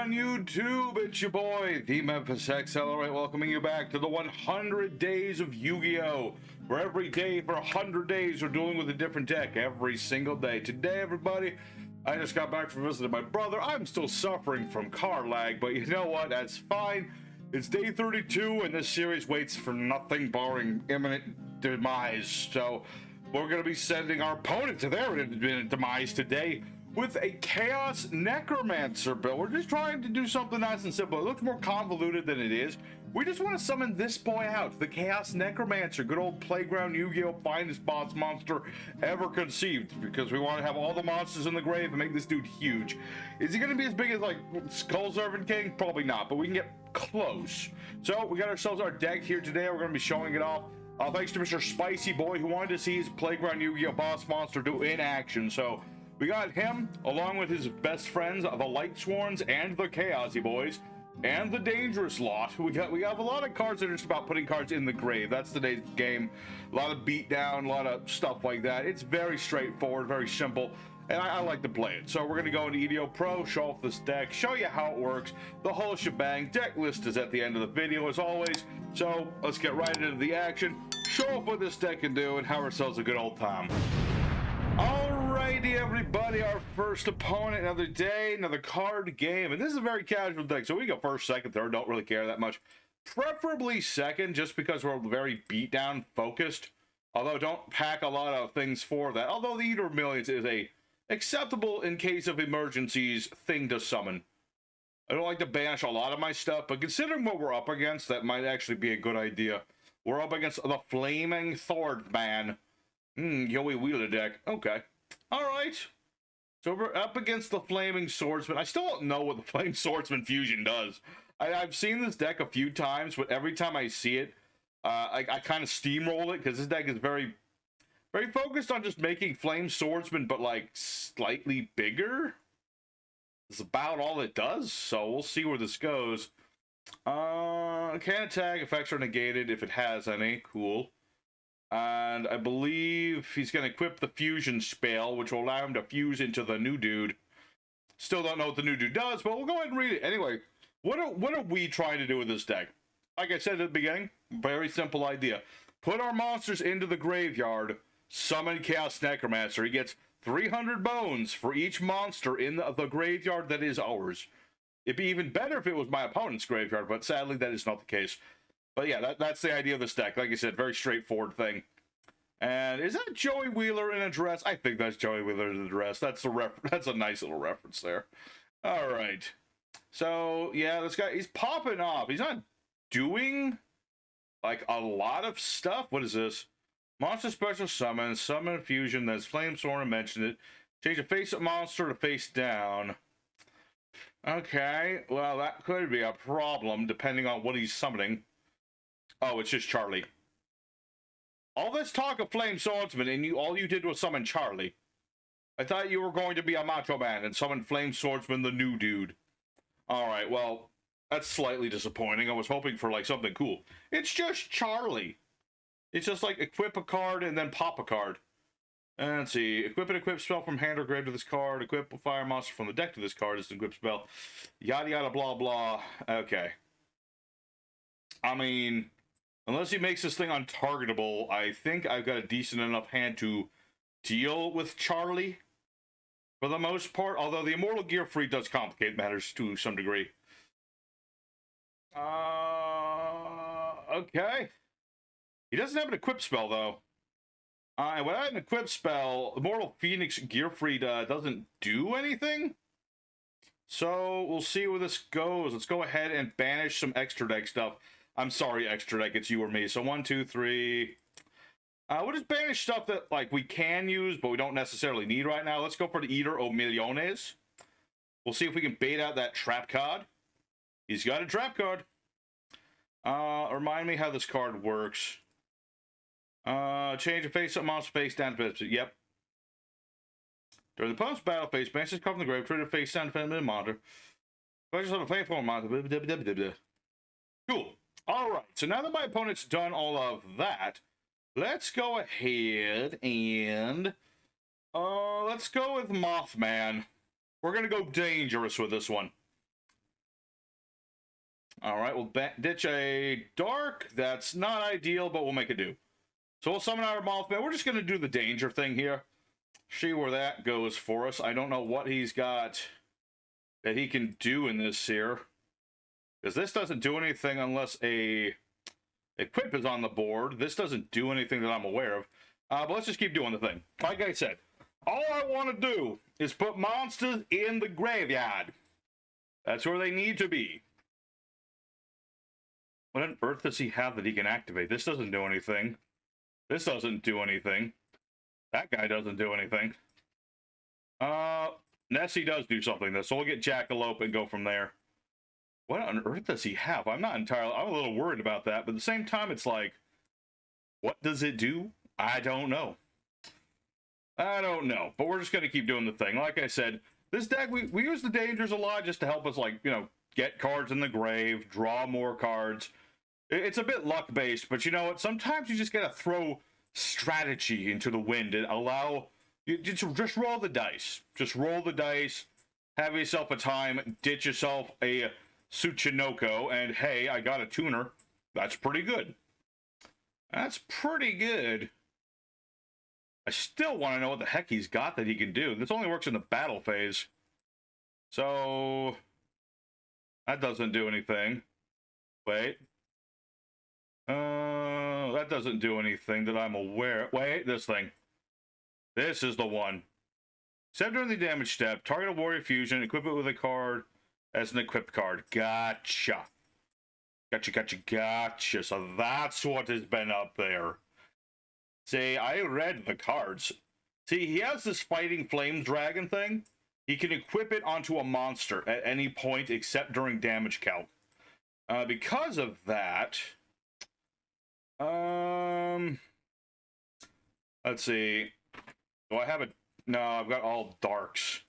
on YouTube? It's your boy, the Memphis Accelerate, welcoming you back to the 100 Days of Yu-Gi-Oh! Where every day for 100 days we're dealing with a different deck every single day. Today, everybody, I just got back from visiting my brother. I'm still suffering from car lag, but you know what? That's fine. It's day 32, and this series waits for nothing barring imminent demise. So we're going to be sending our opponent to their imminent demise today with a Chaos Necromancer build. We're just trying to do something nice and simple. It looks more convoluted than it is. We just want to summon this boy out, the Chaos Necromancer, good old playground Yu-Gi-Oh! Finest boss monster ever conceived, because we want to have all the monsters in the grave and make this dude huge. Is he going to be as big as, like, Skull Servant King? Probably not, but we can get close. So, we got ourselves our deck here today. We're going to be showing it off. Thanks to Mr. Spicy Boy, who wanted to see his playground Yu-Gi-Oh! Boss monster do in action. So, we got him, along with his best friends, the Lightsworns and the Chaosy Boys, and the Dangerous Lot. We have a lot of cards that are just about putting cards in the grave. That's today's game. A lot of beatdown, a lot of stuff like that. It's very straightforward, very simple, and I like to play it. So we're going to go into EDO Pro, show off this deck, show you how it works, the whole shebang. Deck list is at the end of the video, as always. So let's get right into the action, show off what this deck can do, and have ourselves a good old time. Alrighty, everybody, our first opponent, another day, another card game, and this is a very casual deck, so we go first, second, third, don't really care that much. Preferably second, just because we're very beatdown focused, although don't pack a lot of things for that, although the Eater of Millions is a acceptable in case of emergencies thing to summon. I don't like to banish a lot of my stuff, but considering what we're up against, that might actually be a good idea. We're up against the Flaming Swordsman. Yoey Wheeler deck. Okay. Alright. So we're up against the Flaming Swordsman. I still don't know what the Flaming Swordsman fusion does. I've seen this deck a few times, but every time I see it, I kind of steamroll it, because this deck is very, very focused on just making Flame Swordsman, but like slightly bigger. It's about all it does, so we'll see where this goes. Can attack, effects are negated if it has any. Cool. And I believe he's going to equip the fusion spell, which will allow him to fuse into the new dude. Still don't know what the new dude does, but we'll go ahead and read it. Anyway, what are we trying to do with this deck? Like I said at the beginning, very simple idea. Put our monsters into the graveyard, summon Chaos Necromancer. He gets 300 bones for each monster in the graveyard that is ours. It'd be even better if it was my opponent's graveyard, but sadly that is not the case. But yeah, that's the idea of this deck. Like I said, very straightforward thing. And is that Joey Wheeler in a dress? I think that's Joey Wheeler in a dress. That's a nice little reference there. All right. So yeah, this guy, he's popping off. He's not doing like a lot of stuff. What is this? Monster special summon, summon fusion. That's Flame Sword. I mentioned it. Change a face up monster to face down. Okay, well that could be a problem depending on what he's summoning. Oh, it's just Charlie. All this talk of Flame Swordsman, and all you did was summon Charlie. I thought you were going to be a macho man and summon Flame Swordsman, the new dude. Alright, well, that's slightly disappointing. I was hoping for, like, something cool. It's just Charlie. It's just, like, equip a card and then pop a card. And let's see. Equip an equip spell from hand or grave to this card. Equip a fire monster from the deck to this card. It's an equip spell. Yada, yada, blah, blah. Okay. I mean, unless he makes this thing untargetable, I think I've got a decent enough hand to deal with Charlie for the most part, although the Immortal Gear Free does complicate matters to some degree. Okay. He doesn't have an equip spell, though. Without an equip spell, Immortal Phoenix Gear Free doesn't do anything. So, we'll see where this goes. Let's go ahead and banish some extra deck stuff. I'm sorry, extra deck, it's you or me. So 1, 2, 3. We'll just banish stuff that like we can use, but we don't necessarily need right now. Let's go for the Eater of Millions. We'll see if we can bait out that trap card. He's got a trap card. Remind me how this card works. Change a face up monster face down to face. Yep. During the opponent's battle phase, banish this card from the grave, trigger face down to monitor. Focus on the platform monitor. Cool. Alright, so now that my opponent's done all of that, let's go ahead and let's go with Mothman. We're gonna go dangerous with this one. All right, we'll ditch a dark. That's not ideal, but we'll make it do. So we'll summon our Mothman. We're just going to do the danger thing here. See where that goes for us. I don't know what he's got that he can do in this here. Because this doesn't do anything unless a equip is on the board. This doesn't do anything that I'm aware of. But let's just keep doing the thing. Like I said, all I want to do is put monsters in the graveyard. That's where they need to be. What on earth does he have that he can activate? This doesn't do anything. This doesn't do anything. That guy doesn't do anything. Nessie does do something, though, so we'll get Jackalope and go from there. What on earth does he have? I'm not entirely... I'm a little worried about that, but at the same time, it's like, what does it do? I don't know. I don't know, but we're just going to keep doing the thing. Like I said, this deck, we use the dangers a lot just to help us, like, you know, get cards in the grave, draw more cards. It's a bit luck-based, but you know what? Sometimes you just got to throw strategy into the wind and allow... You just roll the dice. Just roll the dice, have yourself a time, ditch yourself a Tsuchinoko, and hey, I got a tuner. That's pretty good. That's pretty good. I still want to know what the heck he's got that he can do. This only works in the battle phase. So... that doesn't do anything. Wait. That doesn't do anything that I'm aware... Wait, this thing. This is the one. Except during the damage step, target a warrior fusion, equip it with a card as an equipped card. Gotcha. Gotcha. So that's what has been up there. See, I read the cards. See, he has this fighting flame dragon thing. He can equip it onto a monster at any point except during damage calc. Because of that... let's see... Do I have a... No, I've got all darks.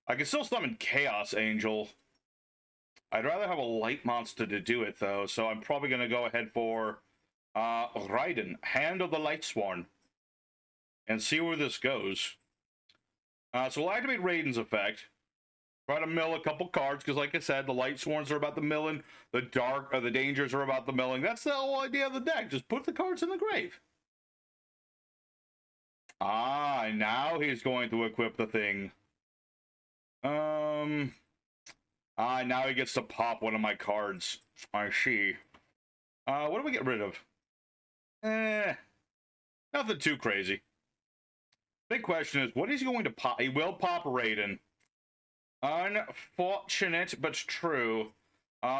I can still summon Chaos Angel. I'd rather have a light monster to do it, though, so I'm probably going to go ahead for Raiden, Hand of the Lightsworn, and see where this goes. So we'll activate Raiden's effect. Try to mill a couple cards, because like I said, the Lightsworns are about the milling, the dangers are about the milling. That's the whole idea of the deck. Just put the cards in the grave. Ah, now he's going to equip the thing. Now he gets to pop one of my cards. I see. What do we get rid of? Nothing too crazy. Big question is, what is he going to pop? He will pop Raiden. Unfortunate, but true.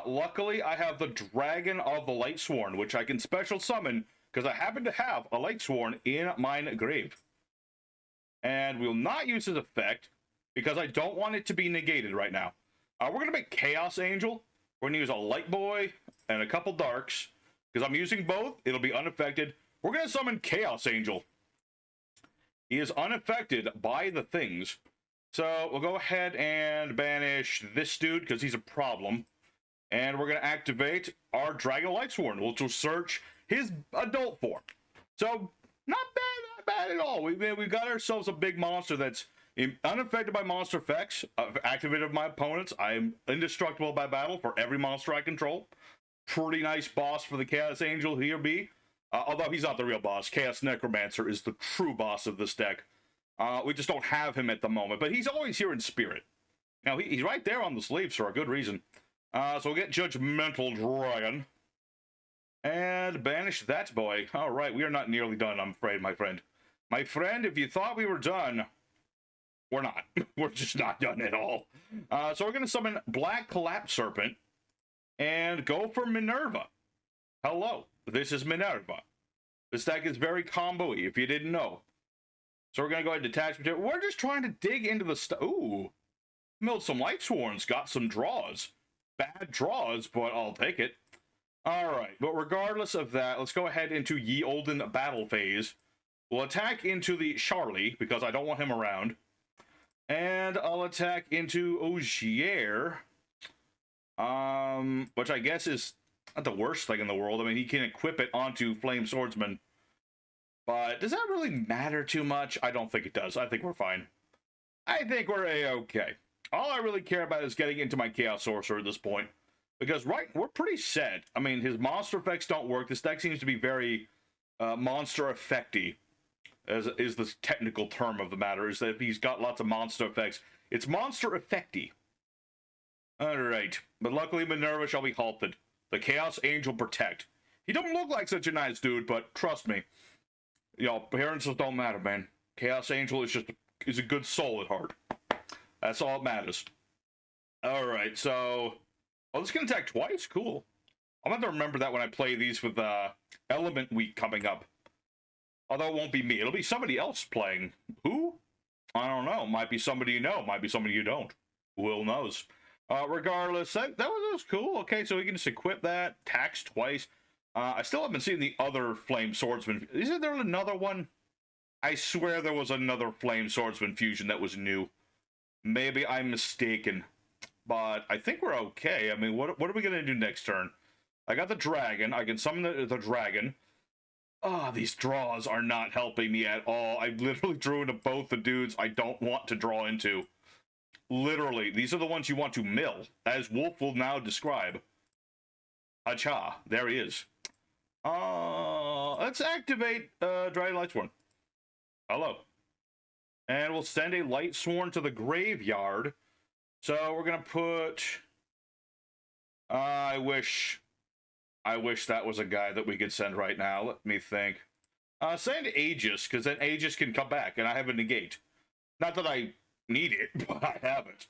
Luckily, I have the Dragon of the Lightsworn, which I can special summon, because I happen to have a Lightsworn in my grave. And we'll not use his effect, because I don't want it to be negated right now. We're going to make Chaos Angel. We're going to use a Light Boy and a couple Darks. Because I'm using both, it'll be unaffected. We're going to summon Chaos Angel. He is unaffected by the things. So we'll go ahead and banish this dude, because he's a problem. And we're going to activate our Dragon Lightsworn, which will search his adult form. So, not bad. Bad at all. We've got ourselves a big monster that's unaffected by monster effects, activated by my opponents. I'm indestructible by battle for every monster I control. Pretty nice boss for the Chaos Angel here be. Although he's not the real boss. Chaos Necromancer is the true boss of this deck. We just don't have him at the moment, but he's always here in spirit. Now, he's right there on the sleeves for a good reason. So we'll get Judgmental Dragon. And banish that boy. All right, we are not nearly done, I'm afraid, my friend. My friend, if you thought we were done, we're not. We're just not done at all. So we're going to summon Black Collapse Serpent and go for Minerva. Hello, this is Minerva. This deck is very combo-y, if you didn't know. So we're going to go ahead and detach material. We're just trying to dig into the stuff. Ooh, milled some Lightsworns, got some draws. Bad draws, but I'll take it. All right, but regardless of that, let's go ahead into Ye Olden Battle Phase. We'll attack into the Charlie, because I don't want him around. And I'll attack into Ogier. Which I guess is not the worst thing in the world. I mean, he can equip it onto Flame Swordsman. But does that really matter too much? I don't think it does. I think we're fine. I think we're A-okay. All I really care about is getting into my Chaos Sorcerer at this point. Because, right, we're pretty set. I mean, his monster effects don't work. This deck seems to be very monster effecty, as is the technical term of the matter, is that he's got lots of monster effects. It's monster effecty. Alright, but luckily Minerva shall be halted. The Chaos Angel protect. He don't look like such a nice dude, but trust me. You know, appearances don't matter, man. Chaos Angel is a good soul at heart. That's all that matters. Alright, so... Oh, this can attack twice? Cool. I'm going to remember that when I play these with Element Week coming up. Although it won't be me. It'll be somebody else playing. Who? I don't know. Might be somebody you know. Might be somebody you don't. Who knows? Regardless, that was cool. Okay, so we can just equip that. Tax twice. I still haven't seen the other Flame Swordsman. Isn't there another one? I swear there was another Flame Swordsman fusion that was new. Maybe I'm mistaken. But I think we're okay. I mean, what are we going to do next turn? I got the dragon. I can summon the dragon. These draws are not helping me at all. I literally drew into both the dudes I don't want to draw into. Literally, these are the ones you want to mill, as Wolf will now describe. Acha, there he is. Let's activate Dragon Lightsworn. Hello. And we'll send a Lightsworn to the graveyard. So we're gonna put... I wish that was a guy that we could send right now. Let me think. Send Aegis, because then Aegis can come back, and I have a negate. Not that I need it, but I have it.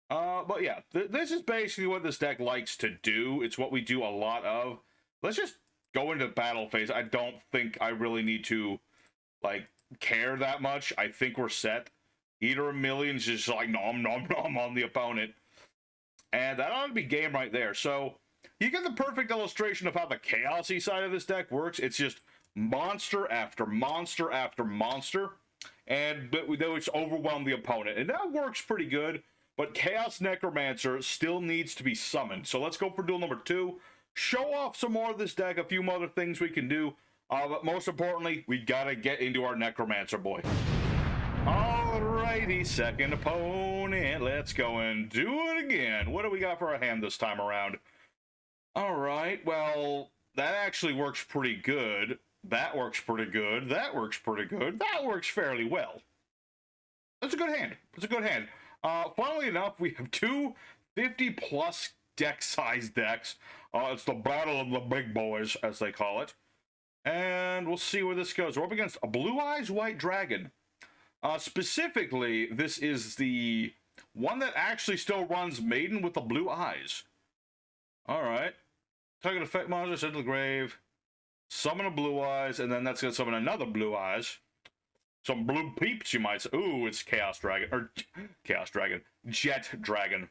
But yeah, this is basically what this deck likes to do. It's what we do a lot of. Let's just go into battle phase. I don't think I really need to, like, care that much. I think we're set. Eater of Millions just like nom nom nom on the opponent. And that ought to be game right there. So, you get the perfect illustration of how the chaosy side of this deck works. It's just monster after monster after monster. And which overwhelm the opponent. And that works pretty good. But Chaos Necromancer still needs to be summoned. So let's go for duel number 2. Show off some more of this deck. A few other things we can do. But most importantly, we gotta get into our Necromancer boy. Alrighty, second opponent. Let's go and do it again. What do we got for our hand this time around? Alright, well, that actually works pretty good. That works pretty good. That works pretty good. That works fairly well. That's a good hand. That's a good hand. Funnily enough, we have two 50-plus deck-sized decks. It's the battle of the big boys, as they call it. And we'll see where this goes. We're up against a Blue Eyes White Dragon. Specifically, this is the one that actually still runs Maiden with the Blue Eyes. Alright. Target effect monster, send to the grave. Summon a Blue Eyes, and then that's going to summon another Blue Eyes. Some blue peeps, you might say. Ooh, it's Chaos Dragon. Or, Chaos Dragon. Jet Dragon.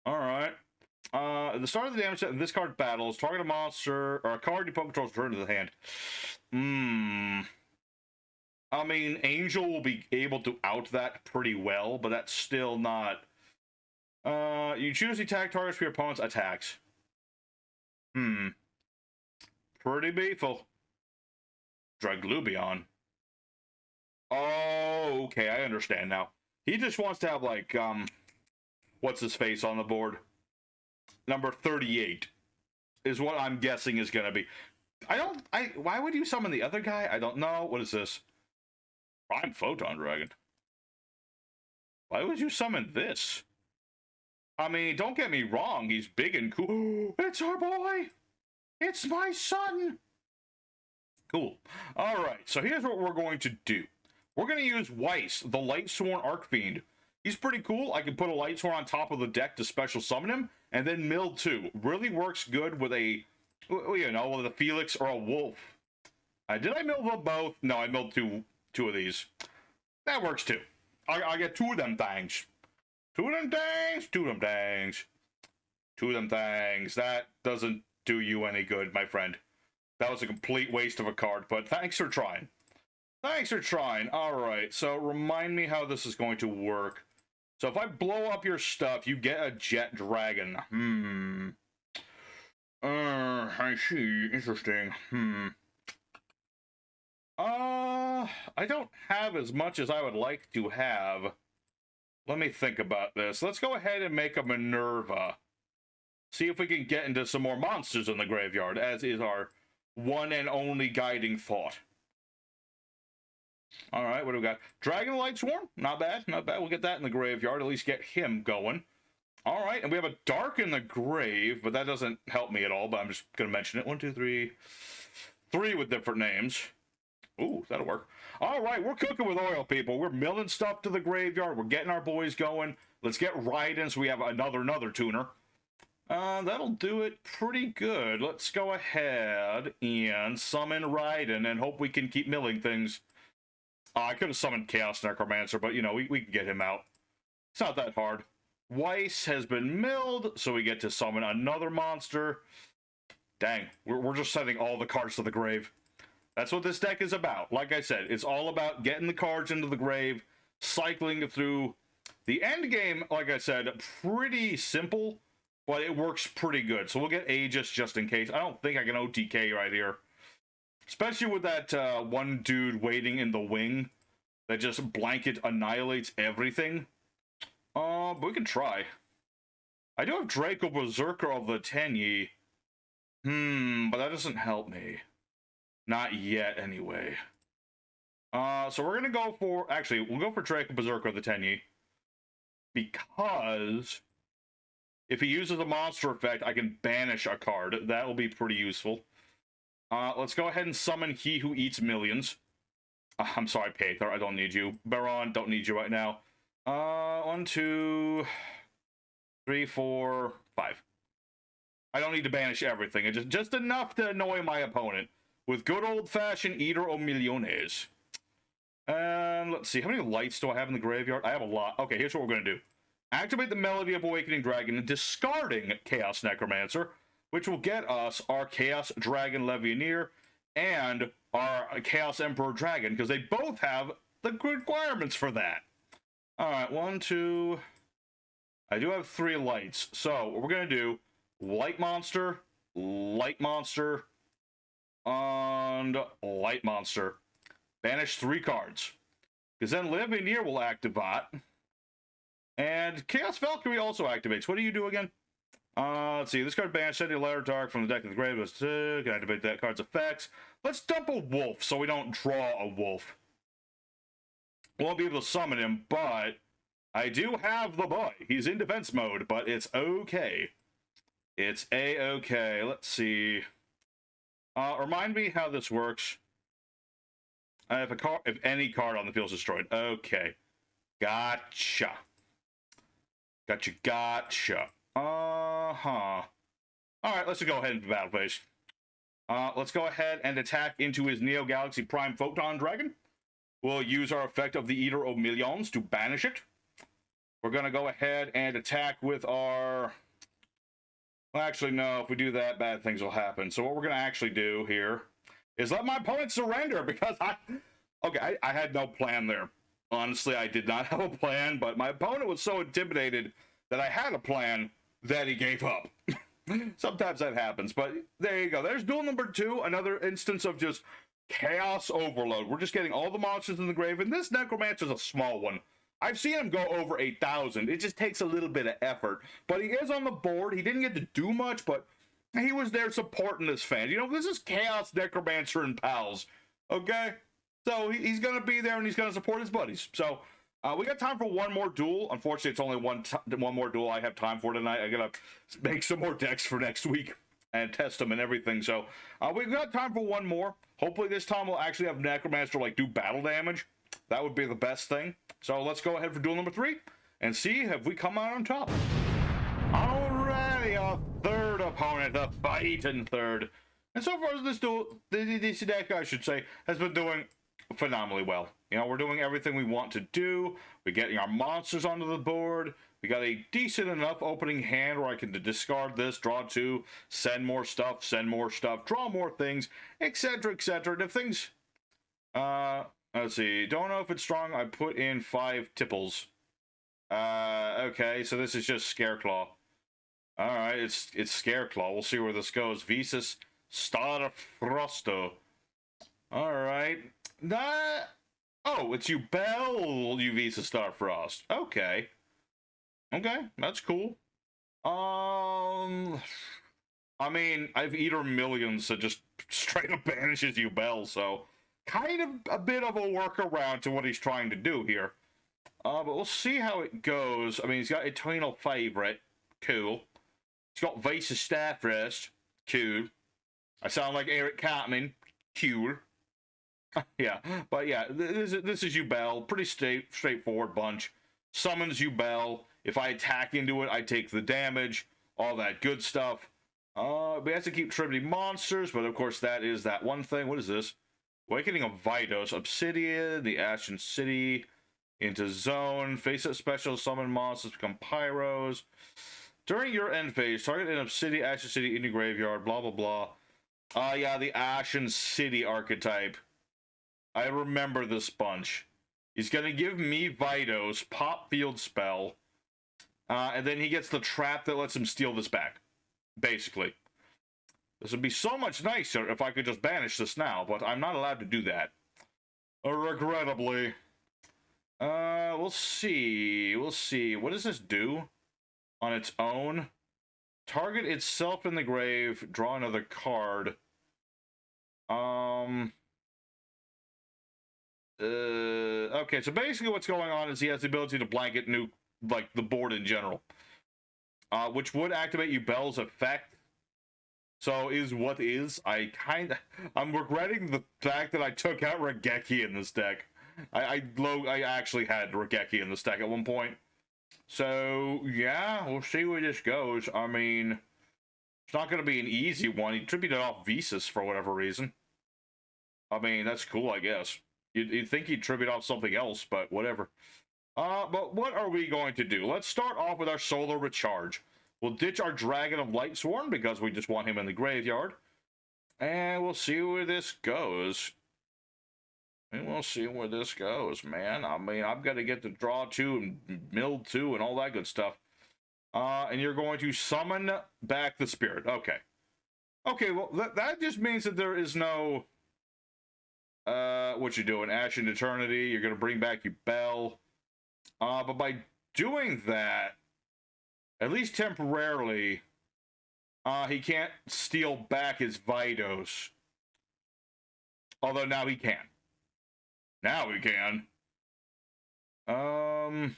Alright. At the start of the damage set in this card battles, target a monster, or a card you put controls return to the hand. I mean, Angel will be able to out that pretty well, but that's still not... you choose the attack targets for your opponent's attacks. Pretty beeful. Draglubion. Oh, okay, I understand now. He just wants to have, like, what's his face on the board? Number 38 is what I'm guessing is gonna be. Why would you summon the other guy? I don't know. What is this? Prime Photon Dragon. Why would you summon this? I mean, don't get me wrong, he's big and cool. It's our boy! It's my son! Cool. Alright, so here's what we're going to do. We're going to use Weiss, the Lightsworn Archfiend. He's pretty cool. I can put a Lightsworn on top of the deck to special summon him, and then mill 2. Really works good with a, you know, with a Felix or a Wolf. Did I mill them both? No, I milled two of these. That works too. I get 2 of them things. 2 of them things, 2 of them things. 2 of them things. That doesn't do you any good, my friend. That was a complete waste of a card, but thanks for trying. Thanks for trying. Alright, so remind me how this is going to work. So if I blow up your stuff, you get a Jet Dragon. I see. Interesting. I don't have as much as I would like to have. Let me think about this. Let's go ahead and make a Minerva. see if we can get into some more monsters in the graveyard, as is our one and only guiding thought. All right, what do we got? Dragon Lightsworn, not bad, not bad. We'll get that in the graveyard, at least get him going. All right, and we have a Dark in the Grave, but that doesn't help me at all, but I'm just going to mention it. 1, 2, 3. 3 with different names. Ooh, that'll work. All right, we're cooking with oil, people. We're milling stuff to the graveyard. We're getting our boys going. Let's get Raiden so we have another tuner. That'll do it pretty good. Let's go ahead and summon Raiden and hope we can keep milling things. I could have summoned Chaos Necromancer, but, you know, we can get him out. It's not that hard. Weiss has been milled, so we get to summon another monster. Dang, we're just sending all the cards to the grave. That's what this deck is about. Like I said, it's all about getting the cards into the grave, cycling through. The end game, like I said, pretty simple, but it works pretty good. So we'll get Aegis just in case. I don't think I can OTK right here. Especially with that one dude waiting in the wing that just blanket annihilates everything. But we can try. I do have Draco Berserker of the Tenyi. But that doesn't help me. Not yet, anyway. So we're gonna go for... Actually, we'll go for Draco Berserker of the Tenyi. Because... if he uses a monster effect, I can banish a card. That will be pretty useful. Let's go ahead and summon He Who Eats Millions. I'm sorry, Paether, I don't need you. Baron, don't need you right now. 1, 2, 3, 4, 5. I don't need to banish everything. It's just enough to annoy my opponent. With good old-fashioned Eater o Millones. Let's see, how many lights do I have in the graveyard? I have a lot. Okay, here's what we're going to do. Activate the Melody of Awakening Dragon, discarding Chaos Necromancer, which will get us our Chaos Dragon Levianeer and our Chaos Emperor Dragon, because they both have the requirements for that. Alright, 1, 2... I do have 3 lights. So, what we're going to do, Light Monster, and Light Monster. Banish 3 cards. Because then Levianeer will activate. And Chaos Valkyrie also activates. What do you do again? Let's see. This card banishes any Letter Dark from the deck of the grave. Can activate that card's effects. Let's dump a wolf so we don't draw a wolf. Won't be able to summon him, but I do have the boy. He's in defense mode, but it's okay. It's a-okay. Let's see. Remind me how this works. If any card on the field is destroyed. Okay. Gotcha. Gotcha. Alright, let's go ahead into battle phase. Let's go ahead and attack into his Neo Galaxy Prime Photon Dragon. We'll use our effect of the Eater of Millions to banish it. We're going to go ahead and attack with our... Well, actually, no. If we do that, bad things will happen. So what we're going to actually do here is let my opponent surrender, because I had no plan there. Honestly, I did not have a plan, but my opponent was so intimidated that I had a plan that he gave up. Sometimes that happens, but there you go. There's duel number 2, another instance of just chaos overload. We're just getting all the monsters in the grave, and this Necromancer's a small one. I've seen him go over 8,000. It just takes a little bit of effort, but he is on the board. He didn't get to do much, but he was there supporting his fans. You know, this is Chaos Necromancer and pals, okay? So he's going to be there, and he's going to support his buddies. So we got time for one more duel. Unfortunately, it's only one more duel I have time for tonight. I got to make some more decks for next week and test them and everything. So we've got time for one more. Hopefully this time we'll actually have Necromancer like do battle damage. That would be the best thing. So let's go ahead for duel number 3 and see if we come out on top. Alrighty, our third opponent, a fighting third. And so far this duel, this deck, I should say, has been doing phenomenally well. You know, we're doing everything we want to do. We're getting our monsters onto the board. We got a decent enough opening hand where I can discard this, draw 2, send more stuff, draw more things, etc., etc. And if things, let's see, don't know if it's strong. I put in 5 tipples. Okay, so this is just Scareclaw. Alright, it's Scareclaw. We'll see where this goes. Visas Starfrosto. Alright. Oh, it's Yubel, Uvisa Starfrost. Okay. Okay, that's cool. I mean, I've either millions that just straight up banishes Yubel, so kind of a bit of a workaround to what he's trying to do here. But we'll see how it goes. I mean, he's got Eternal Favorite. Cool. He's got Vice's Staff Rest. Cool. I sound like Eric Cartman. Cool. Yeah, but yeah, this is Yubel. Pretty straightforward bunch. Summons Yubel. If I attack into it, I take the damage. All that good stuff. We have to keep tributing monsters, but of course that is that one thing. What is this? Awakening of Vidos. Obsidian, the Ashen City, into zone. Face up special, summon monsters, become pyros. During your end phase, target an Obsidian Ashen City in your graveyard, blah, blah, blah. Yeah, the Ashen City archetype. I remember this bunch. He's going to give me Vidos, pop field spell, and then he gets the trap that lets him steal this back, basically. This would be so much nicer if I could just banish this now, but I'm not allowed to do that. Regrettably. We'll see. We'll see. What does this do on its own? Target itself in the grave, draw another card. Okay, so basically what's going on is he has the ability to blanket nuke, like, the board in general. Which would activate Yubel's effect. So is what is. I'm regretting the fact that I took out Regeki in this deck. I actually had Regeki in this deck at one point. So, yeah, we'll see where this goes. I mean, it's not going to be an easy one. He tributed off Visas for whatever reason. I mean, that's cool, I guess. You'd think he'd tribute off something else, but whatever. But what are we going to do? Let's start off with our Solar Recharge. We'll ditch our Dragon of Lightsworn because we just want him in the graveyard. And we'll see where this goes. And we'll see where this goes, man. I mean, I've got to get the draw 2 and mill 2 and all that good stuff. And you're going to summon back the spirit. Okay. Okay, well, that just means that there is no... what you're doing? Ashen Eternity. You're going to bring back Yubel. But by doing that, at least temporarily, he can't steal back his Vidos. Although now he can. Now he can. Oh,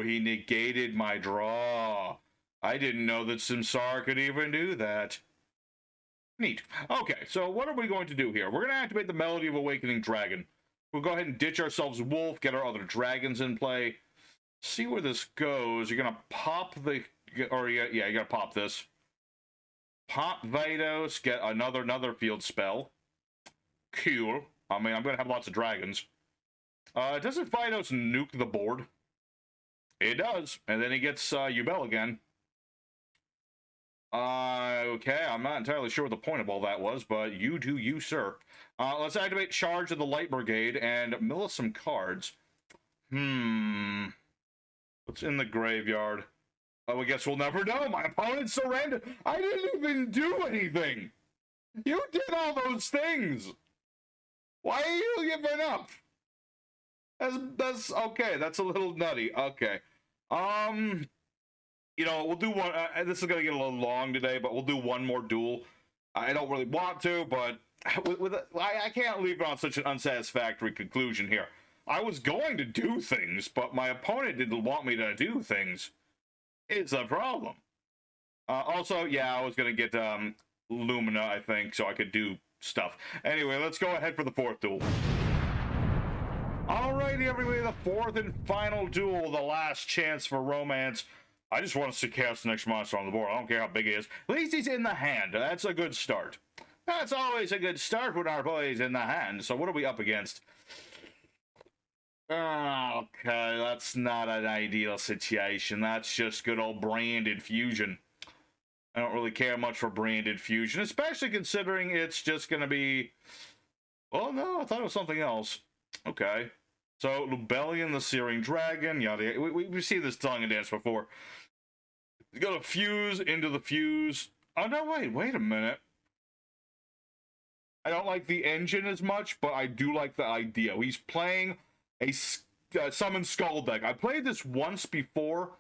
he negated my draw. I didn't know that Samsara could even do that. Neat. Okay, so what are we going to do here? We're going to activate the Melody of Awakening Dragon. We'll go ahead and ditch ourselves Wolf, get our other dragons in play. See where this goes. You're going to pop the... Or, yeah, you got to pop this. Pop Vidos, get another field spell. Cool. I mean, I'm going to have lots of dragons. Doesn't Vidos nuke the board? It does. And then he gets Yubel again. Okay, I'm not entirely sure what the point of all that was, but you do you, sir. Let's activate Charge of the Light Brigade and mill some cards. What's in the graveyard? Oh, I guess we'll never know. My opponent surrendered. I didn't even do anything. You did all those things. Why are you giving up? That's okay. That's a little nutty. Okay. You know, we'll do one. This is gonna get a little long today, but we'll do one more duel. I don't really want to, but I can't leave it on such an unsatisfactory conclusion here. I was going to do things, but my opponent didn't want me to do things. It's a problem. Also, yeah, I was gonna get Lumina, I think, so I could do stuff. Anyway, let's go ahead for the fourth duel. Alrighty, everybody, the fourth and final duel, the last chance for romance. I just want to cast the next monster on the board. I don't care how big he is. At least he's in the hand. That's a good start. That's always a good start when our boy is in the hand. So what are we up against? Okay, that's not an ideal situation. That's just good old branded fusion. I don't really care much for branded fusion, especially considering it's just going to be... Oh, no, I thought it was something else. Okay. So, Lubellion, the Searing Dragon, yada yada. We've seen this tongue and dance before. You got a fuse into the fuse. Oh, no, wait a minute. I don't like the engine as much, but I do like the idea. He's playing a Summon Skull deck. I played this once before,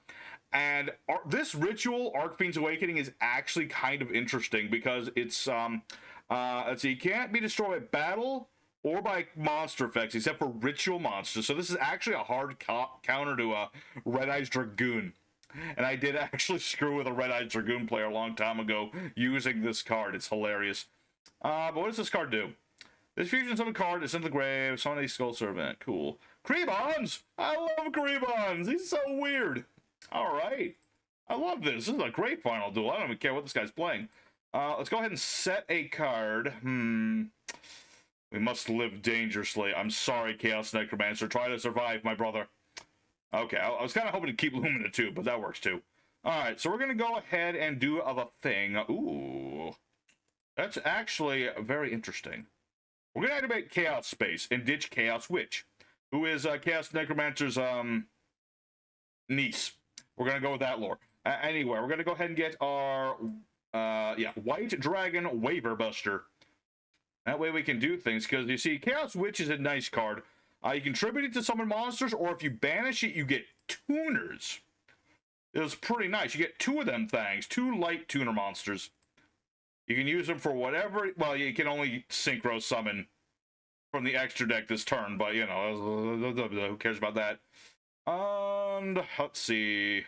and this ritual, Archfiend's Awakening, is actually kind of interesting because it's let's see, you can't be destroyed by battle or by monster effects except for ritual monsters. So this is actually a hard counter to a Red Eyes Dragoon. And I did actually screw with a Red Eyes Dragoon player a long time ago using this card. It's hilarious. But what does this card do? This fusion summon card is in the grave. Summon a Skull Servant. Cool. Krebons! I love Krebons! He's so weird. Alright. I love this. This is a great final duel. I don't even care what this guy's playing. Let's go ahead and set a card. We must live dangerously. I'm sorry, Chaos Necromancer. Try to survive, my brother. Okay, I was kind of hoping to keep Lumina too, but that works too. Alright, so we're going to go ahead and do a thing. Ooh. That's actually very interesting. We're going to activate Chaos Space and ditch Chaos Witch, who is Chaos Necromancer's niece. We're going to go with that lore. Anyway, we're going to go ahead and get our White Dragon Waiver Buster. That way we can do things, because you see, Chaos Witch is a nice card. You can tribute it to summon monsters, or if you banish it, you get tuners. It's pretty nice. You get 2 of them things, 2 light tuner monsters. You can use them for whatever. Well, you can only synchro summon from the extra deck this turn, but you know, who cares about that? And let's see.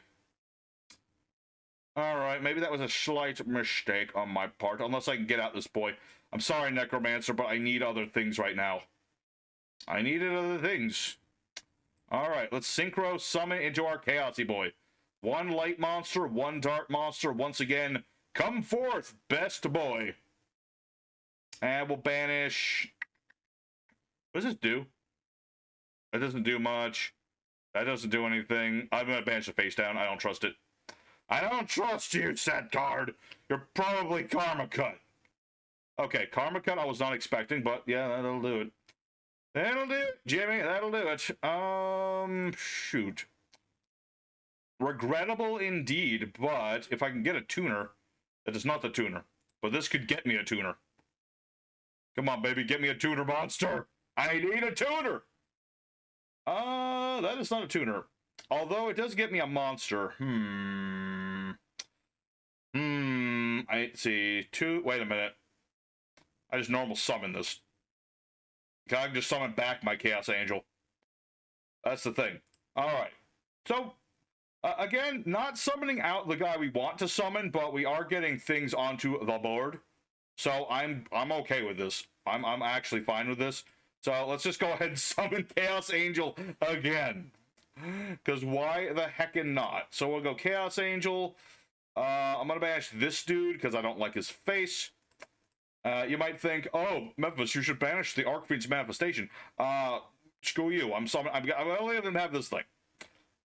Alright, maybe that was a slight mistake on my part, unless I can get out this boy. I'm sorry, Necromancer, but I need other things right now. I needed other things. Alright, let's synchro summon into our Chaosy boy. 1 light monster, 1 dark monster. Once again, come forth, best boy. And we'll banish. What does this do? That doesn't do much. That doesn't do anything. I'm going to banish the face down. I don't trust it. I don't trust you, set card. You're probably Karma Cut. Okay, Karma Cut I was not expecting, but yeah, that'll do it. That'll do it, Jimmy. That'll do it. Shoot. Regrettable indeed, but if I can get a tuner, that is not the tuner. But this could get me a tuner. Come on, baby, get me a tuner monster. I need a tuner. That is not a tuner. Although it does get me a monster. I see. 2. Wait a minute. I just normal summon this. I can just summon back my Chaos Angel. That's the thing. Alright. So, again, not summoning out the guy we want to summon, but we are getting things onto the board. So I'm okay with this. I'm actually fine with this. So let's just go ahead and summon Chaos Angel again. Because why the heckin' not? So we'll go Chaos Angel. I'm going to banish this dude because I don't like his face. You might think, oh, Memphis, you should banish the Archfiend's manifestation. Screw you. I'm only letting him have this thing.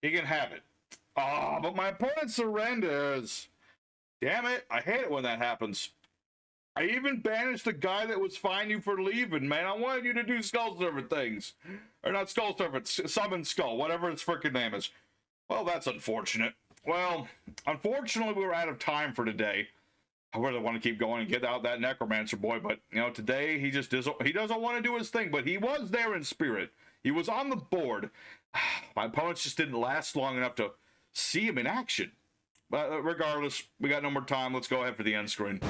He can have it. But my opponent surrenders. Damn it. I hate it when that happens. I even banished the guy that was fining you for leaving, man. I wanted you to do Skull Servant things. Or not Skull Servant, Summon Skull, whatever its frickin' name is. Well, that's unfortunate. Well, unfortunately, we were out of time for today. I really want to keep going and get out that Necromancer boy, but, you know, today he just doesn't want to do his thing, but he was there in spirit. He was on the board. My opponents just didn't last long enough to see him in action. But regardless, we got no more time. Let's go ahead for the end screen.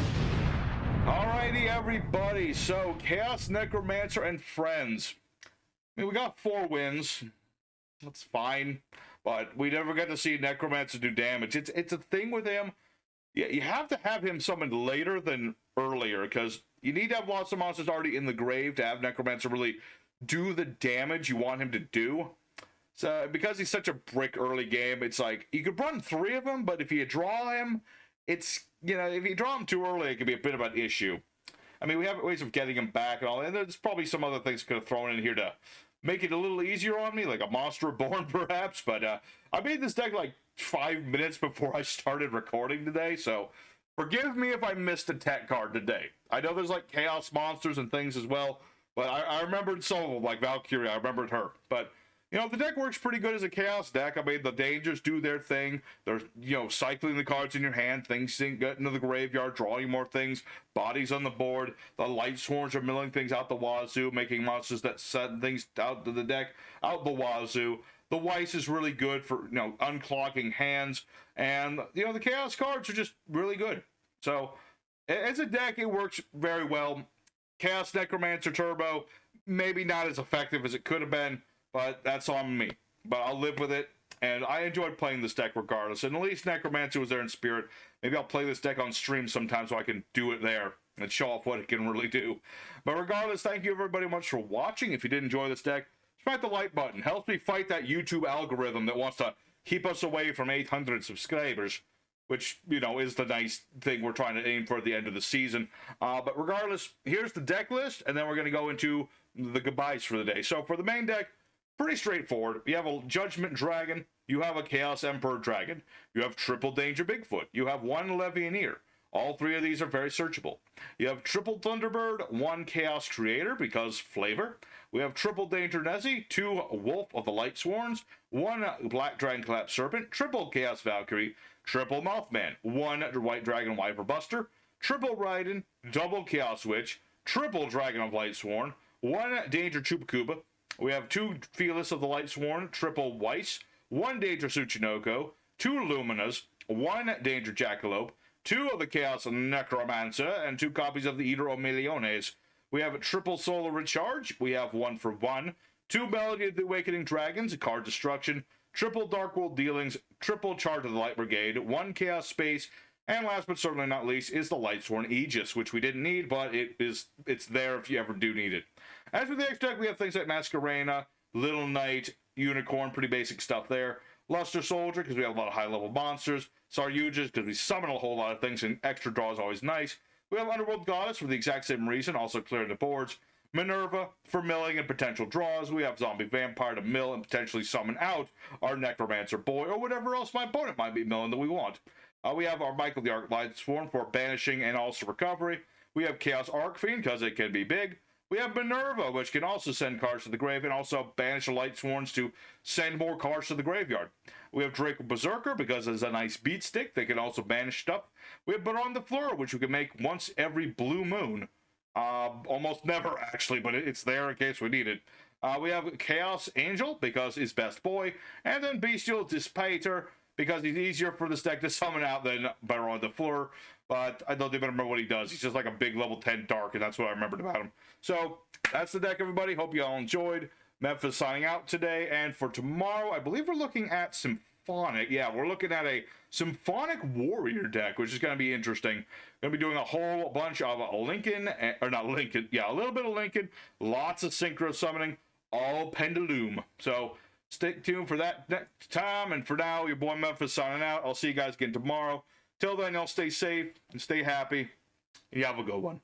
Alrighty, everybody. So, Chaos Necromancer and friends. I mean, we got 4 wins. That's fine. But we never got to see Necromancer do damage. It's a thing with him. Yeah, you have to have him summoned later than earlier, because you need to have lots of monsters already in the grave to have Necromancer really do the damage you want him to do. So, because he's such a brick early game, it's like, you could run 3 of them, but if you draw him, it's, you know, if you draw him too early, it could be a bit of an issue. I mean, we have ways of getting him back and all, and there's probably some other things could have thrown in here to make it a little easier on me, like a Monster Reborn, perhaps, but I made this deck like 5 minutes before I started recording today, so forgive me if I missed a tech card today. I know there's like Chaos Monsters and things as well, but I remembered some of them, like Valkyria, I remembered her, but, You know, the deck works pretty good as a Chaos deck. I mean, the dangers do their thing. They're, you know, cycling the cards in your hand, things get into the graveyard, drawing more things, bodies on the board. The Lightsworns are milling things out the wazoo, making monsters that send things out to the deck out the wazoo. The Weiss is really good for, you know, unclogging hands. And, you know, the Chaos cards are just really good. So, as a deck, it works very well. Chaos Necromancer Turbo, maybe not as effective as it could have been, but that's on me. But I'll live with it, and I enjoyed playing this deck regardless. And at least Necromancer was there in spirit. Maybe I'll play this deck on stream sometime so I can do it there and show off what it can really do. But regardless, thank you everybody much for watching. If you did enjoy this deck, smack the like button. Helps me fight that YouTube algorithm that wants to keep us away from 800 subscribers, which, you know, is the nice thing we're trying to aim for at the end of the season. But regardless, here's the deck list, and then we're going to go into the goodbyes for the day. So for the main deck, pretty straightforward. You have a Judgment Dragon. You have a Chaos Emperor Dragon. You have Triple Danger Bigfoot. You have one Levianeer. All three of these are very searchable. You have Triple Thunderbird, one Chaos Creator, because flavor. We have Triple Danger Nessie, two Wolf of the Lightsworns, one Black Dragon Collapse Serpent, triple Chaos Valkyrie, triple Mothman, one White Dragon Wyver Buster, triple Raiden, double Chaos Witch, triple Dragon of Lightsworn, one Danger Chupacuba. We have two Felis of the Lightsworn, triple Weiss, one Danger Tsuchinoko, two Luminas, one Danger Jackalope, two of the Chaos Necromancer, and two copies of the Eater of Milliones. We have a triple Solar Recharge. We have one for one. Two Melody of the Awakening Dragons, a card destruction. Triple Dark World Dealings. Triple Charge of the Light Brigade. One Chaos Space. And last but certainly not least is the Lightsworn Aegis, which we didn't need, but it's there if you ever do need it. As for the X deck, we have things like Masquerena, Little Knight, Unicorn, pretty basic stuff there. Luster Soldier, because we have a lot of high-level monsters. Saryujas, because we summon a whole lot of things, and extra draw is always nice. We have Underworld Goddess for the exact same reason, also clearing the boards. Minerva for milling and potential draws. We have Zombie Vampire to mill and potentially summon out our Necromancer boy, or whatever else my opponent might be milling that we want. We have our Michael the Arc Lightsworn for banishing and also recovery. We have Chaos Arcfiend, because it can be big. We have Minerva, which can also send cards to the grave and also banish the Lightsworns to send more cards to the graveyard. We have Draco Berserker, because it's a nice beat stick. They can also banish stuff. We have Baron the Fleur, which we can make once every blue moon. Almost never, actually, but it's there in case we need it. We have Chaos Angel, because he's best boy. And then Bestial Dissipator, because he's easier for this deck to summon out than Baron the Fleur. But I don't even remember what he does. He's just like a big level 10 dark, and that's what I remembered about him. So, that's the deck, everybody. Hope you all enjoyed. Memphis signing out today. And for tomorrow, I believe we're looking at Symphonic. Yeah, we're looking at a Symphonic Warrior deck, which is going to be interesting. Going to be doing a whole bunch of Lincoln, or not Lincoln, yeah, a little bit of Lincoln, lots of Synchro Summoning, all Pendulum. So, stay tuned for that next time. And for now, your boy Memphis signing out. I'll see you guys again tomorrow. Till then, y'all stay safe and stay happy. And you have a good one.